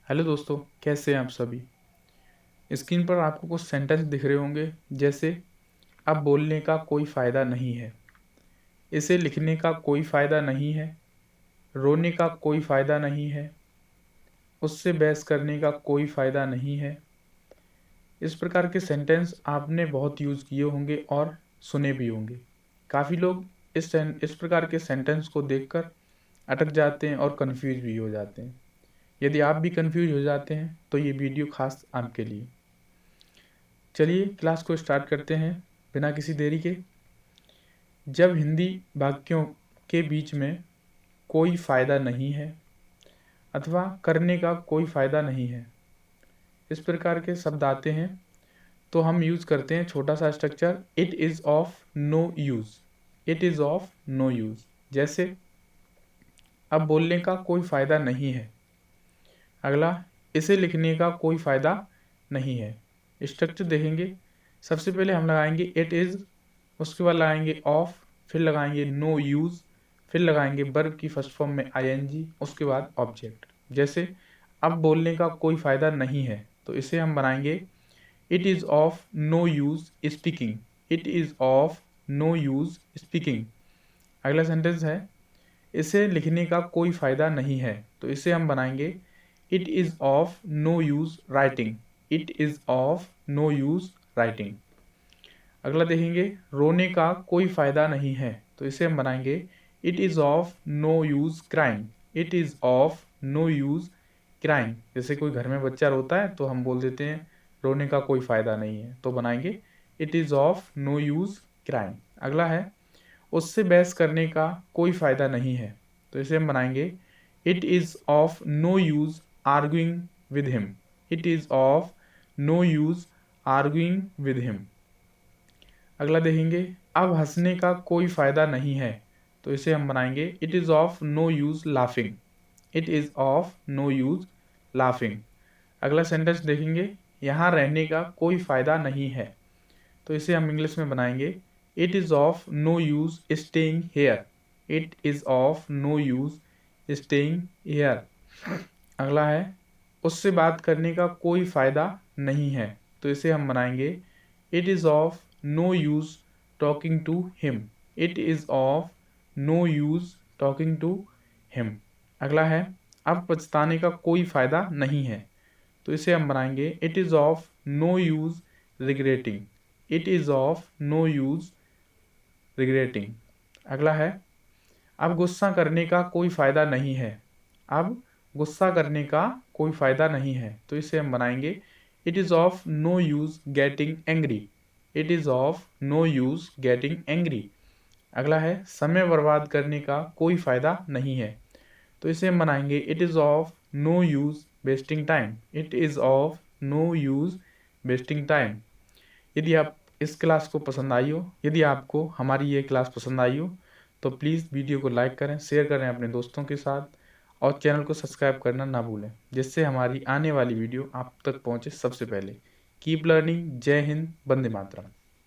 Hello दोस्तों, कैसे हैं आप सभी। स्क्रीन पर आपको कुछ सेंटेंस दिख रहे होंगे, जैसे अब बोलने का कोई फ़ायदा नहीं है, इसे लिखने का कोई फ़ायदा नहीं है, रोने का कोई फ़ायदा नहीं है, उससे बहस करने का कोई फ़ायदा नहीं है। इस प्रकार के सेंटेंस आपने बहुत यूज़ किए होंगे और सुने भी होंगे। काफ़ी लोग इस प्रकार के सेंटेंस को देखकर अटक जाते हैं और कंफ्यूज भी हो जाते हैं। यदि आप भी कंफ्यूज हो जाते हैं तो ये वीडियो खास आपके लिए। चलिए क्लास को स्टार्ट करते हैं बिना किसी देरी के। जब हिंदी वाक्यों के बीच में कोई फ़ायदा नहीं है अथवा करने का कोई फ़ायदा नहीं है, इस प्रकार के शब्द आते हैं तो हम यूज़ करते हैं छोटा सा structure, it is of no use. It is of no use. जैसे अब बोलने का कोई फ़ायदा नहीं है। अगला, इसे लिखने का कोई फ़ायदा नहीं है। स्ट्रक्चर देखेंगे, सबसे पहले हम लगाएंगे इट इज़, उसके बाद लगाएंगे ऑफ, फिर लगाएंगे नो यूज़, फिर लगाएंगे वर्ब की फर्स्ट फॉर्म में आईएनजी, उसके बाद ऑब्जेक्ट। जैसे अब बोलने का कोई फ़ायदा नहीं है तो इसे हम बनाएंगे it is of no use speaking. It is of no use speaking. अगला सेंटेंस है इसे लिखने का कोई फ़ायदा नहीं है तो इसे हम बनाएंगे it is of no use writing. It is of no use writing. अगला देखेंगे रोने का कोई फ़ायदा नहीं है तो इसे हम बनाएंगे it is of no use crying. It is of no use crying. जैसे कोई घर में बच्चा रोता है तो हम बोल देते हैं रोने का कोई फ़ायदा नहीं है, तो बनाएंगे it is of no use crying. अगला है उससे बहस करने का कोई फ़ायदा नहीं है तो इसे हम बनाएंगे it is of no use arguing with him. It is of no use arguing with him. अगला देखेंगे अब हंसने का कोई फ़ायदा नहीं है तो इसे हम बनाएंगे it is of no use laughing. It is of no use laughing. अगला सेंटेंस देखेंगे यहाँ रहने का कोई फ़ायदा नहीं है तो इसे हम इंग्लिश में बनाएंगे it is of no use staying here. It is of no use staying here. अगला है उससे बात करने का कोई फ़ायदा नहीं है तो इसे हम बनाएंगे it is of no use talking to him. It is of no use talking to him. अगला है अब पछताने का कोई फ़ायदा नहीं है तो इसे हम बनाएंगे it is of no use regretting. It is of no use regretting. अगला है अब गुस्सा करने का कोई फ़ायदा नहीं है। अब गुस्सा करने का कोई फ़ायदा नहीं है तो इसे हम बनाएंगे it is of no use getting angry. It is of no use getting angry. अगला है समय बर्बाद करने का कोई फ़ायदा नहीं है तो इसे हम बनाएंगे it is of no use wasting time. It is of no use wasting time. यदि आप इस क्लास को पसंद आई हो, यदि आपको हमारी ये क्लास पसंद आई हो तो प्लीज़ वीडियो को लाइक करें, शेयर करें अपने दोस्तों के साथ और चैनल को सब्सक्राइब करना ना भूलें, जिससे हमारी आने वाली वीडियो आप तक पहुँचे सबसे पहले। Keep learning. जय हिंद, वंदे मातरम।